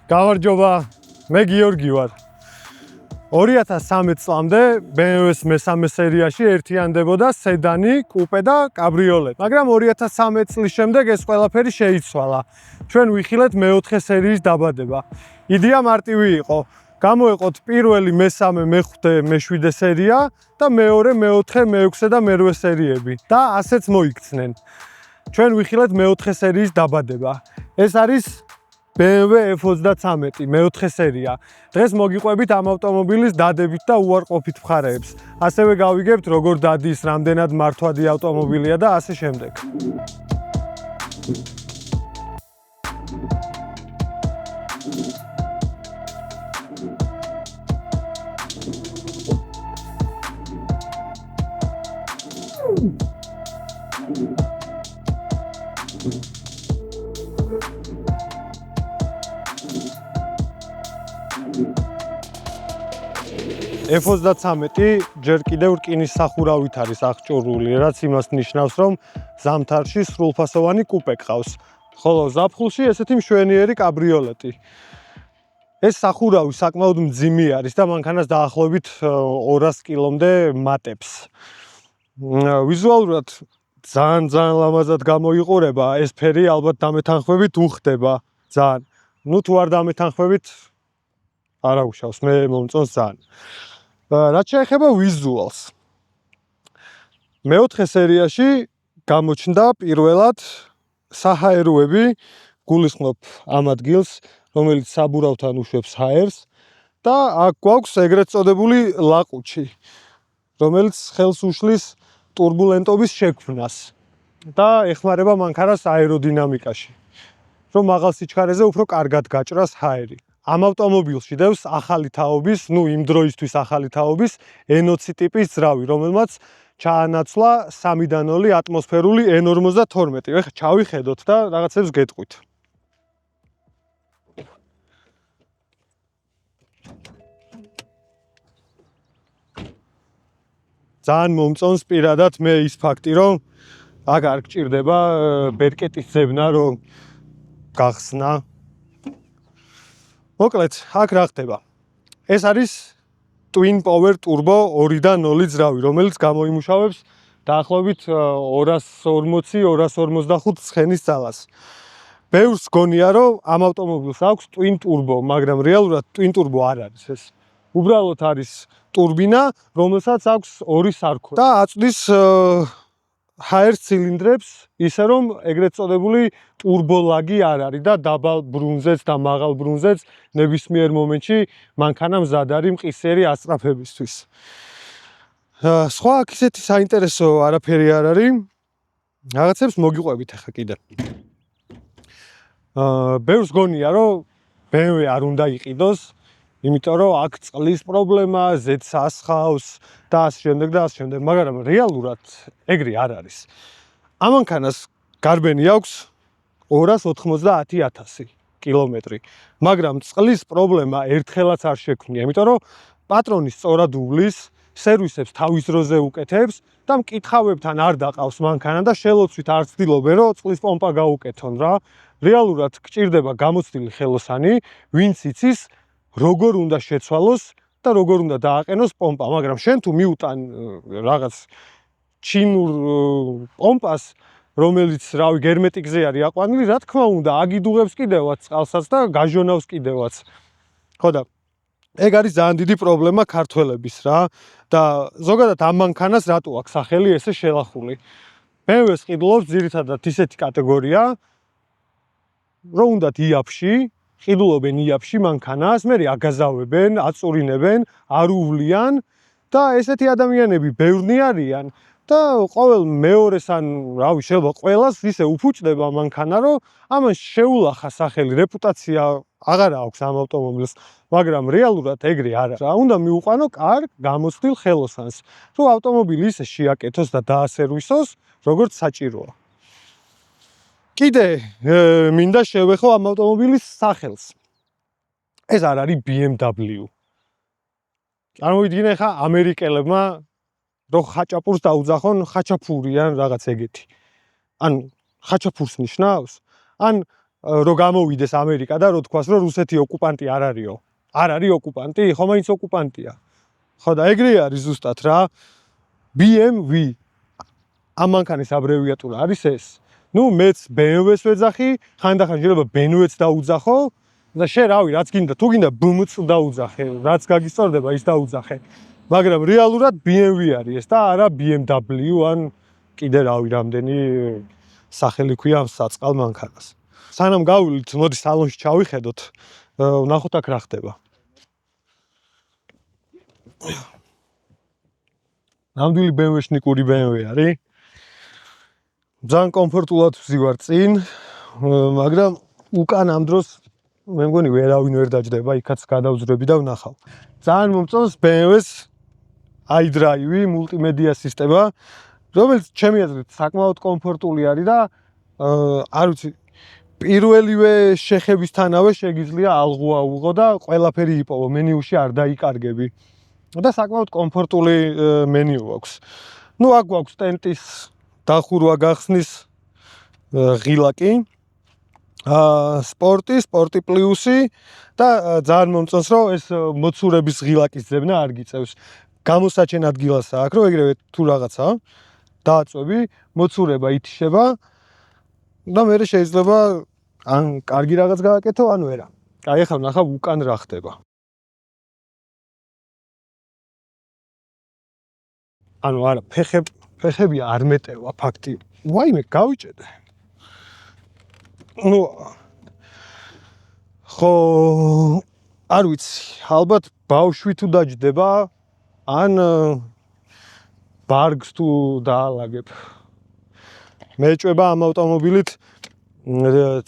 გამარჯობა, მე გიორგი ვარ. 2013 წლამდე BMW-ს მესამე სერიაში ერთიანდებოდა სედანი, კუპე და კაბრიოლეტი. მაგრამ 2013 წლის შემდეგ ეს ყველაფერი შეიცვალა. ჩვენ ვიხილეთ მეოთხე სერიის დაბადება. იდეა მარტივი იყო. გამოეყოთ პირველი, მესამე, მეხუთე, მეშვიდე სერია და მეორე, მეოთხე, მეექვსე და მერვე სერიები და ასეც მოიქცნენ. ჩვენ ვიხილეთ მეოთხე სერიის დაბადება. ეს არის BMW F33 მეოთხე სერია. დღეს მოგიყვებით ამ ავტომობილის დადებით და უარყოფით მხარეებს. ასევე გავიგებთ როგორ დადის, რამდენად მართვადი ავტომობილია და ასე შემდეგ. F33 ჯერ კიდევ რკინის სახურავით არის აღჭურვილი, რაც იმას ნიშნავს, რომ ზამთარში სრულფასოვანი კუპე გყავს, ხოლო ზაფხულში ესეთი მშვენიერი კაბრიოლეტი. ეს სახურავი საკმაოდ მძიმე არის და მანქანას დაახლოებით 200 კილომდე მატებს. ვიზუალურად ძალიან ლამაზად გამოიყურება, ეს ფერი ალბათ დამეთანხმებით უხდება ძალიან. ნუ თუ არ დამეთანხმებით არა უშავს, მე მომწონს ძალიან. რაც შეეხება ვიზუალს. მეოთხე სერიაში გამოჩნდა პირველად საჰაეროები, გულისხმობ ამ ადგილს, რომელიც საბურავთან უშვებს ჰაერს და აქ გვაქვს ეგრეთ წოდებული ლაყუჩი, რომელიც ხელს უშლის ტურბულენტობის შექმნას და ეხმარება მანქანას აეროდინამიკაში, რომ მაღალ სიჩქარეზე უფრო კარგად გაჭრას ჰაერი. ამ ავტომობილში დევს ახალი თაობის, იმ დროისთვის ახალი თაობის N20 ტიპის ძრავი, რომელმაც ჩაანაცვლა 3.0 ატმოსფერული N52. ეხლა ჩავიხედოთ და რაღაცებს გეტყვით. ძალიან მომწონს პირადად მე ის ფაქტი, რომ აქ არ გჭირდება ბერკეტის ძებნა, რომ გახსნა. მოკლედ, აქ რა ხდება? ეს არის Twin Power Turbo 2.0 ძრავი, რომელიც გამოიმუშავებს დაახლოებით 240-255 ცხენის ძალას. ბევრს გონია, რომ ამ ავტომობილს აქვს Twin Turbo, მაგრამ რეალურად Twin Turbo არ არის ეს. უბრალოდ არის ტურბინა, რომელსაც აქვს ორი სარქვა და აწვდის ჰაერს ცილინდრებს, ისე რომ ეგრეთ წოდებული ტურბოლაგი არ არის და დაბალ ბრუნზეც და მაღალ ბრუნზეც ნებისმიერ მომენტში მანქანა მზად არის მყისიერი ასწრაფებისთვის. სხვა აქ ისეთი საინტერესო არაფერი არ არის. რაღაცებს მოგიყვებით ახლა კიდე. ბევრს გონია, რომ BMW არ უნდა იყიდოს, იმიტომ რომ აქ წყლის პრობლემა, ზედს ასხავს და ასე შემდეგ და ასე შემდეგ, მაგრამ რეალურად ეგრე არ არის. ამ მანქანას გარბენი აქვს 290.000 კილომეტრი, მაგრამ წყლის პრობლემა ერთხელაც არ შექმნია, იმიტომ რომ პატრონი სწორად უვლის, სერვისებს თავის დროზე უკეთებს და მკითხავებთან არ დაყავს მანქანა და შელოცვით არ ცდილობენ, რომ წყლის პომპა გაუკეთონ რა. რეალურად გჭირდება გამოცდილი ხელოსანი, ვინც იცის როგორ უნდა შეცვალოს და როგორ უნდა დააყენოს პომპა, მაგრამ შენ თუ მიუტან რაღაც ჩინურ პომპას, რომელიც რავი გერმეტიკზე არის აყვანილი, რა თქმა უნდა, აგიდუღებს კიდევაც წყალსაც და გაჟონავს კიდევაც. ხო და ეგ არის ძალიან დიდი პრობლემა ქართველების რა და ზოგადად ამ მანქანას რატო აქვს სახელი ესე შელახული. BMW-ს ყიდულობს ძირითადად ისეთი კატეგორია, რომ უნდათ იაფში, ყიდულობენ იაფში მანქანას, მე აგაზავებენ, აწურინებენ, არ უვლიან და ესეთი ადამიანები ბევრნი არიან და ყოველ მეორეს ან რავი შეიძლება ყველას ისე უფუჭდება მანქანა, რომ ამან შეულახა სახელი, რეპუტაცია აღარ აქვს ამ ავტომობილს, მაგრამ რეალურად ეგრე არ არის. უნდა მიუყვანო კარგ გამოცდილ ხელოსანს, რომ ავტომობილი ისე შეაკეთოს და დაასერვისოს, როგორც საჭიროა. კიდე მინდა შევეხო ამ ავტომობილის სახელს. ეს არ არის BMW. წარმოვიდგინე ხა ამერიკელებმა რო ხაჭაპურს დაუძახონ ხაჭაფური ან რაღაც ეგეთი. ან ხაჭაფურს ნიშნავს? ან რო გამოვიდეს ამერიკა და რო თქვას რომ რუსეთი ოკუპანტი არ არისო. არ არის ოკუპანტი? ხო მაინც ოკუპანტია. ხო და ეგრე არის ზუსტად რა. BMW ამ მანქანის აბრევიატურა არის ეს. ნუ მეც BMW-ს ვეძახი, ხანდახან შეიძლება BMW-ც დაუძახო და შენ რავი, რაც გინდა, თუ გინდა BMW-ც დაუძახე, რაც გაგისწორდება ის დაუძახე. მაგრამ რეალურად BMW არის ეს და არა BMW ან კიდე რავი რამდენი სახელი ქვია ამ საწყალ მანქანას. სანამ გავვილით, მოდი სალონში ჩავიხედოთ, ვნახოთ აქ რა ხდება. ნამდვილი BMW-შნიკური BMW არის. ძალიან კომფორტულად ვზივარ წინ, მაგრამ უკან ამ დროს მე მგონი ვერავინ ვერ დაჯდება, იქაც გადავძვრები და ვნახავ. ძალიან მომწონს BMW-ს iDrive მულტიმედია სისტემა, რომელიც ჩემი აზრით საკმაოდ კომფორტული არის და არ ვიცი, პირველივე შეხებისთანავე შეგიძლია ალღო და ყველაფერი იპოვო, მენიუში არ დაიკარგები. და საკმაოდ კომფორტული მენიუ აქვს. ნუ აქ გვაქვს ტენტის დახურვა გახსნის ღილაკი, სპორტი პლუსი და ძალიან მომწონს რომ ეს მოცურების ღილაკის ძებნა არ გიწევს. გამოსაჩენ ადგილასაა აქ, რომ ეგრევე თუ რაღაცა დააწვევი, მოცურება ითიშება და მე შეიძლება ან კარგი რაღაც გააკეთო, ან ვერა. აი ახლა ვნახავ უკან რა ხდება. ანუ არა, ფეხები არ მეტევა ფაქტი. ვაიმე, გავიჭედე. ნუ ხო არ ვიცი, ალბათ ბავშვი თუ დაჯდება, ან ბარგს თუ დაალაგებ. მე ეჭვება ამ ავტომობილით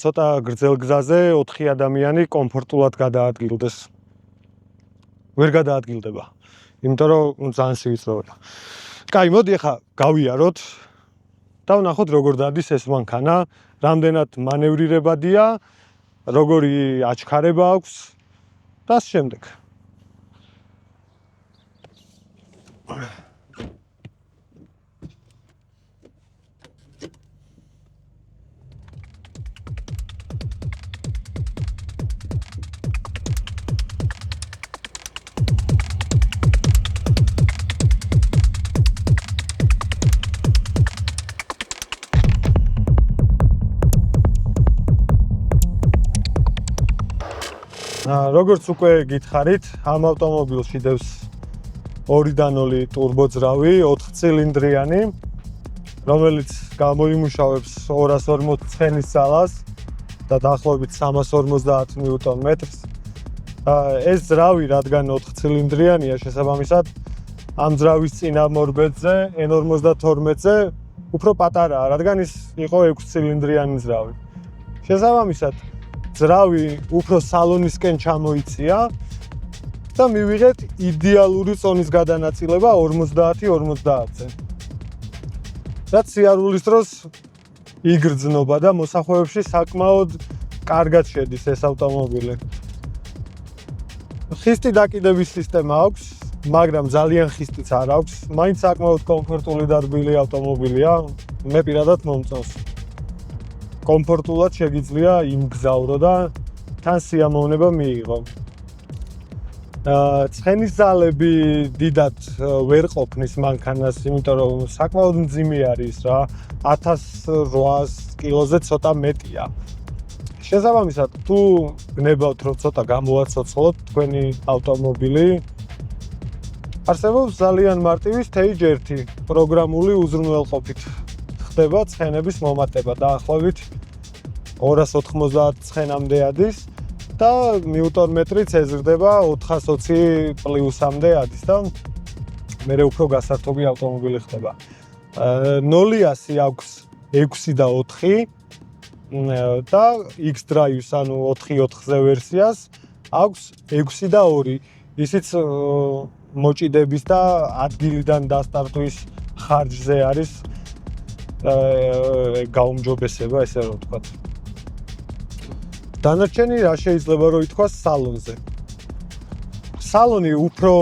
ცოტა გრძელ გზაზე 4 ადამიანი კომფორტულად გადაადგილდეს. ვერ გადაადგილდება. იმიტომ რომ ძალიან სივიწროვეა. კაი, მოდი ახლა გავიაროთ და ვნახოთ როგორ დადის ეს მანქანა, რამდენად მანევრირებადია, როგორი აჩქარება აქვს და ამ შემდეგ. როგორც უკვე გითხარით, ამ ავტომობილში დევს 2.0 ტურბოძრავი 4 ცილინდრიანი, რომელიც გამოიმუშავებს 240 ცხენის ძალას და დაახლოებით 350 ნიუტონ-მეტრს. ეს ძრავი, რადგან 4 ცილინდრიანია, შესაბამისად ამ ძრავის წინამორბედზე N52-ზე უფრო პატარაა, რადგან ის იყო 6 ცილინდრიანი ძრავი. შესაბამისად ძრავი უფრო სალონისკენ ჩამოიწია და მივიღეთ იდეალური წონის გადანაწილება 50-50-ზე. რაც სიარულის დროს იგრძნობა და მოსახვეებში საკმაოდ კარგად შედის ეს ავტომობილი. ხისტი დაკიდების სისტემა აქვს, მაგრამ ძალიან ხისტიც არ აქვს. მაინც საკმაოდ კომფორტული და რბილი ავტომობილია. მე პირადად მომწონს. კომფორტულად შეგიძლია იმგზავრო და თან სიამოვნება მიიღო. ცხენის ძალები დიდად ვერ ყოფნის მანქანას, იმიტომ რომ საკმაოდ მძიმე არის რა, 1800 კილოზე ცოტა მეტია. შესაბამისად, თუ გნებავთ რომ ცოტა გამოვაცოცხლოთ თქვენი ავტომობილი, არსებობს ძალიან მარტივი stage 1 პროგრამული უზრუნველყოფით. ხდება ცხენების მომატება დაახლოებით 290 ცხენამდე ადის და ნიუტონ-მეტრიც ეზრდება 420 პლუსამდე ადის და მერე უფრო გასართობი ავტომობილი ხდება. 0-100 აქვს 6 და 4 და X-Drive-ს, ანუ 4-4-ზე ვერსიას აქვს 6 და 2. ისიც მოჭიდების და ადგილიდან დასტარტვის ხარჯზე არის გაუმჯობესება, ესე რომ ვთქვათ. დანარჩენი რა შეიძლება რომ ითქვას სალონზე. სალონი უფრო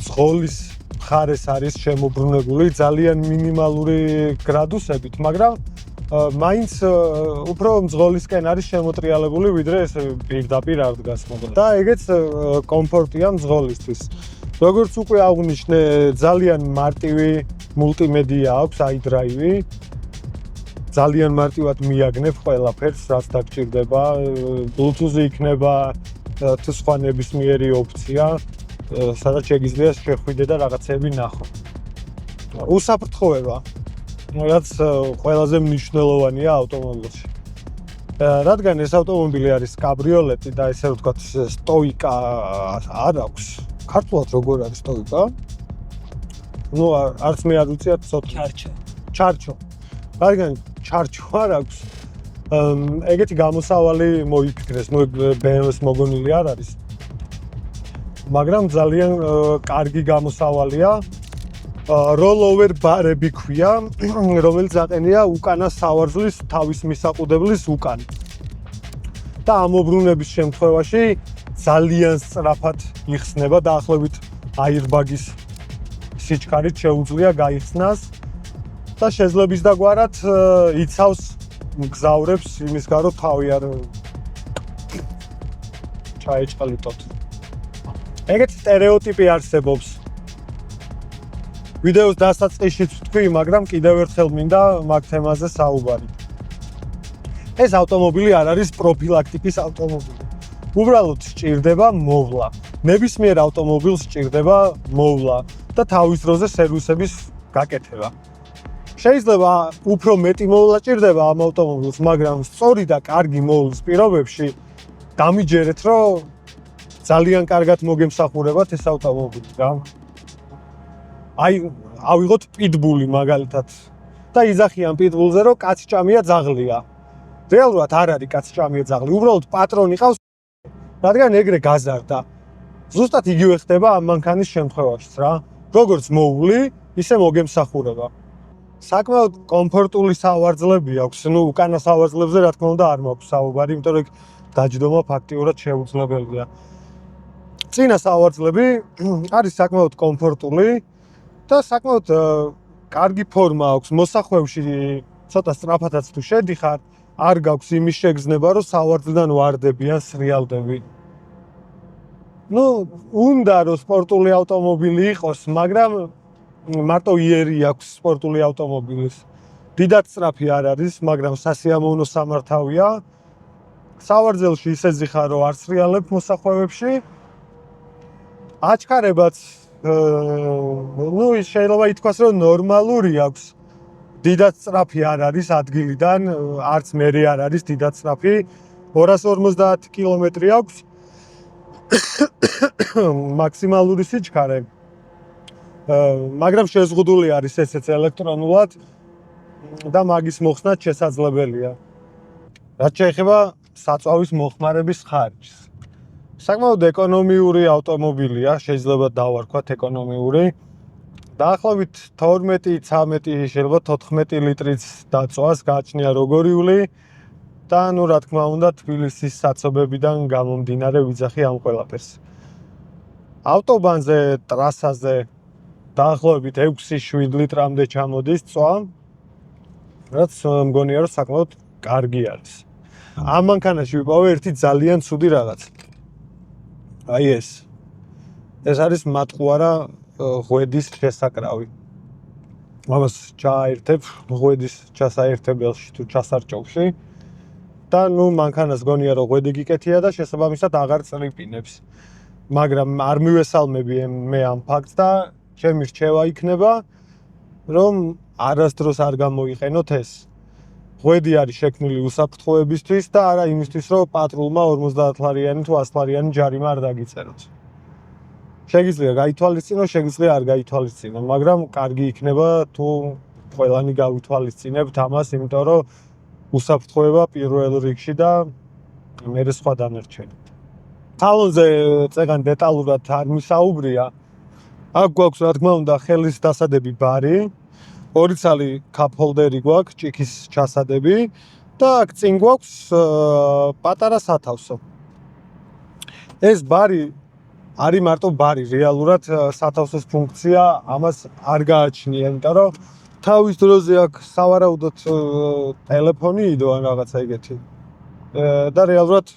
ზღოლის მხარეს არის შემოbrunებული ძალიან მინიმალური გრადუსებით, მაგრამ მაინც უფრო მძღოლისკენ არის შემოტრიალებული, ვიდრე ეს პირდაპირ არ დგას მოგდა. და ეგეც კომფორტია მძღოლისთვის. როგორც უკვე აღვნიშნე, ძალიან მარტივი მულტიმედია აქვს iDrive. ძალიან მარტივად მიაგნებ ყველაფერს, რაც დაგჭირდება. Bluetooth-ი იქნება თუ სხვა ნებისმიერი ოფცია, სადაც შეგიძლია შეხვიდე და რაღაცები ნახო. უსაფრთხოება, რაც ყველაზე მნიშვნელოვანია ავტომობილში. რადგან ეს ავტომობილი არის კაბრიოლეტი და ესე ვთქვათ, სტოიკა არ აქვს. ქართულად როგორ არის სტოიკა? ნუ არც მე არ ვიცი, ცოტა ჩარჩო. რადგან ჩარჩო არ აქვს, ეგეთი გამოსავალი მოიფიქრეს, ნუ BMW-ს მოგონილი არ არის. მაგრამ ძალიან კარგი გამოსავალია. Rollover ბარები ქვია, რომელიც აყენია უკანა სავარძლის თავის მისაყუდებლის უკან. და ამოbrunების შემთხვევაში ძალიან სწრაფად იხსნება დაახლოებით airbag-ის სიჩქარით შეუძლია გაიხსნას და შეძლების დაგვარად იცავს მგზავრებს იმის გარო თავი არ ჩაეჭყალიტოთ. ეგეთი სტერეოტიპი არსებობს. ვიდეოს დასაწყისშიც ვთქვი, მაგრამ კიდევ ერთხელ მინდა მაგ თემაზე საუბარი. ეს ავტომობილი არ არის პროფილაქტიკის ავტომობილი. უბრალოდ სჭირდება მოვლა. ნებისმიერ ავტომობილს სჭირდება მოვლა და თავის დროზე სერვისების გაკეთება. შეიძლება უფრო მეტი მოვლა სჭირდება ამ ავტომობილს, მაგრამ სწორი და კარგი მოვლის პირობებში დამიჯერეთ, რომ ძალიან კარგად მოგემსახურებათ ეს ავტომობილი რა. აი, ავიღოთ პიტბული მაგალითად და იძახიან პიტბულზე, რომ კაცჭამია ძაღლია. რეალურად არ არის კაცჭამია ძაღლი, უბრალოდ პატრონი ყავს, რადგან ეგრე გაზარდა. ზუსტად იგივე ხდება ამ მანქანის შემთხვევაშიც რა. როგორც მოვლი, ისე მოგემსახურება. საკმაოდ კომფორტული სავარძლები აქვს, ნუ უკანა სავარძლებზე რა თქმა უნდა არ მაქვს საუბარი, იმიტომ რომ დაჯდომა ფაქტიურად შეუძლებელია. წინა სავარძლები არის საკმაოდ კომფორტული და საკმაოდ კარგი ფორმა აქვს. მოსახვევში ცოტა სწრაფადაც თუ შედიხარ, არ გაქვს იმის შეგრძნება, რომ სავარძლიდან ვარდებიან სრიალდები. ნუ უნდა რომ სპორტული ავტომობილი იყოს, მაგრამ მარტო იერი აქვს სპორტული ავტომობილის. დიდად სწრაფი არ არის, მაგრამ სასიამოვნო სამართავია. სავარძელში ისე ზიხარ, რომ არ სრიალებ მოსახვევებში. აჩქარებაც ნუ შეიძლება ითქვას, რომ ნორმალური აქვს. დიდად სწრაფი არ არის ადგილიდან, არც მერე არ არის დიდად სწრაფი. 250 კილომეტრი აქვს. მაქსიმალური სიჩქარე. მაგრამ შეზღუდული არის ესეც ელექტრონულად და მაგის მოხსნაც შესაძლებელია. რაც შეეხება საწვავის მოხმარების ხარჯს. საკმაოდ ეკონომიური ავტომობილია, შეიძლება დავარქვათ ეკონომიური. დაახლოებით 12-13, შეიძლება 14 ლიტრიც დაწვას გააჩნია როგორიული და ნუ რა თქმა უნდა თბილისის საცობებიდან გამომდინარე ვიძახი ამ ყველაფერს. ავტობანზე, ტრასაზე დაახლოებით 6-7 litrამდე ჩამოდის წვა, რაც მგონია რომ საკმაოდ კარგი არის. ამ მანქანაში ვიპოვე ერთი ძალიან ცუდი რაღაც. აი ეს არის მატყუარა ღვედის შესაკრავი. ამას ჩააერთებ ღვედის ჩასაერთებელში თუ ჩასარჭოვში და ნუ მანქანას გონია რომ ღვედი გიკეთია და შესაბამისად აღარ წრიპინებს. მაგრამ არ მივესალმები მე ამ ფაქტს და ჩემი რჩევა იქნება, რომ არასდროს არ გამოიყენოთ ეს. ღვედი არის შექმნილი უსაფრთხოებისთვის და არა იმისთვის, რომ პატრულმა 50 ლარიანი თუ 100 ლარიანი ჯარიმა არ დაგიწეროთ. შეგიძლია გაითვალისწინო, შეგიძლია არ გაითვალისწინო, მაგრამ კარგი იქნება თუ ყველანი გავითვალისწინებთ ამას, იმიტომ რომ უსაფრთხოება პირველ რიგში და მერე სხვა დანარჩენი. სალონზე წეგან დეტალურად არ მისაუბრია. აქ გვაქვს რა თქმა უნდა ხელის დასადები ბარი, 2 ცალი cup holder-ი გვაქვს, ჭიქის ჩასადები და აქ წინ გვაქვს პატარა სათავსო. ეს ბარი არის მარტო ბარი, რეალურად სათავსოს ფუნქცია ამას არ გააჩნია, იმიტომ რომ თავის დროზე აქ სავარაუდოდ ტელეფონი იდო ან რაღაცა ეგეთი. და რეალურად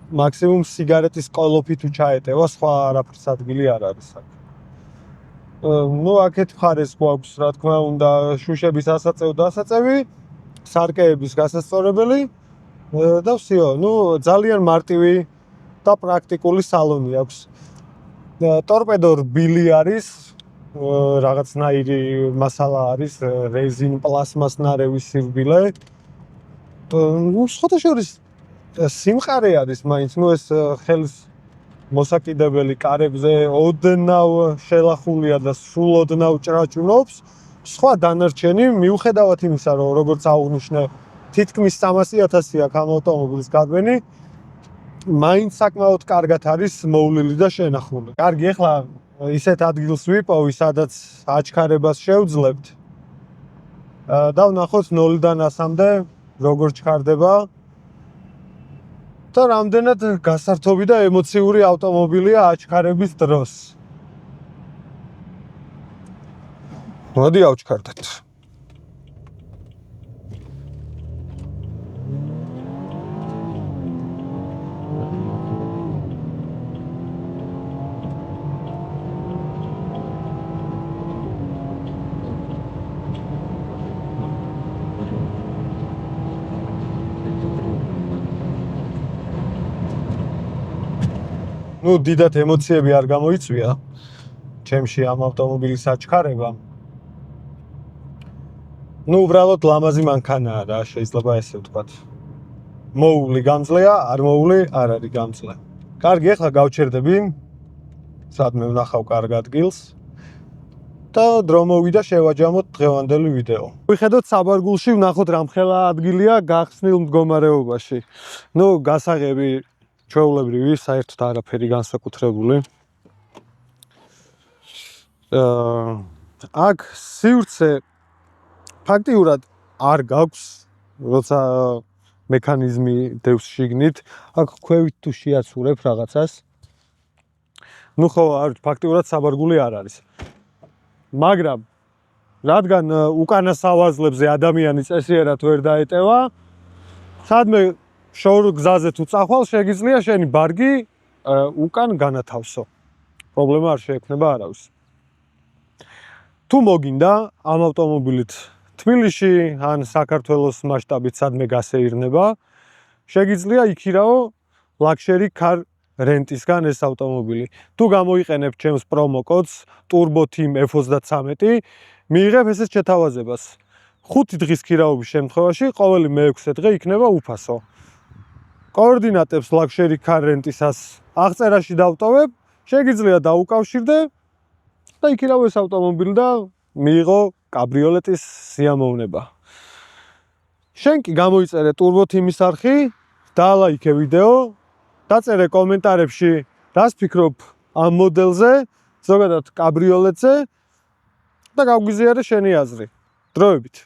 მაქსიმუმ სიგარეტის ყოლოფი თუ ჩაეტევა, სხვა არაფერს ადგილი არ არის აქ. ნუ აქეთ მხარეს გვაქვს, რა თქმა უნდა, შუშების ასაწევი, სარკეების გასასწორებელი და всё. ნუ ძალიან მარტივი და პრაქტიკული სალონი აქვს. ტორპედო რბილი არის, რაღაცნაირი მასალა არის, რეზინ პლასმასნარევი სირბილე. ნუ შეხოთაშორის სიმყარე არის მაინც, ნუ ეს ხელს მოსაკიდებელი კარებზე ოდნავ შელახულია და სულ ოდნავ ჭრაჭუნობს. სხვა დანარჩენი მიუხედავად იმისა, რომ როგორც აღვნიშნე, თითქმის 300,000 აქ ამ ავტომობილის გადვენი, მაინც საკმაოდ კარგად არის მოვლილი და შენახული. კარგი, ეხლა ისეთ ადგილს ვიპოვი, სადაც აჩქარებას შევძლებთ. და ვნახოთ 0-დან 100-მდე როგორ ჩქარდება. და რამდენად გასართობი და ემოციური ავტომობილია აჩქარების დროს. მოდი ავჩქარდეთ. ნუ დიდად ემოციები არ გამოიწვია ჩემში ამ ავტომობილის აჩქარება. ნუ უბრალოდ ლამაზი მანქანაა რა, შეიძლება ესე ვთქვათ. მოული გამძლეა, არ მოული არ არის გამძლე. კარგი, ეხლა გავჩერდები. სადმე ვნახავ კარგ ადგილს. და დრო მოვიდა შევაჯამოთ დღევანდელი ვიდეო. ვიხედოთ საბარგულში, ვნახოთ რამხელა ადგილია გახსნილ მდგომარეობაში. ნუ გასაღები ჩვეულებრივი, საერთოდ არაფერი განსაკუთრებული. აქ სივრცე ფაქტიურად არ გაქვს, როცა მექანიზმი დევს შიგნით, აქ ქვევით თუ შეაცურებ რაღაცას. ნუ ხო, ფაქტიურად საბარგული არ არის. მაგრამ რადგან უკანა სავაზლებზე ადამიანი წესიერად ვერ დაეტევა, სადმე შოურ გზაზე თუ წახვალ, შეგიძლია შენი ბარგი უკან განათავსო. პრობლემა არ შეექმნება არავის. თუ მოგინდა ამ ავტომობილით თბილისში ან საქართველოს მასშტაბით სადმე გასეირნება, შეგიძლია იქირაო luxury car rent-ისგან ეს ავტომობილი. თუ გამოიყენებ ჩემს პრომო კოდს TURBOTEAM F33, მიიღებ ესეთ შეთავაზებას. 5 დღის ქირაობის შემთხვევაში ყოველი მე-6 დღე იქნება უფასო. კოორდინატებს luxury car rent-ისას აღწერაში დავტოვებ, შეგიძლია დაუკავშირდე და იქირავ ეს ავტომობილი და მიიღო კაბრიოლეტის სიამოვნება. შენ კი გამოიწერე TURBOTEAM-ის არხი, დაალაიქე ვიდეო, დაწერე კომენტარებში, რას ფიქრობ ამ მოდელზე, ზოგადად კაბრიოლეტზე და გავგვიზიარე შენი აზრი. დროებით.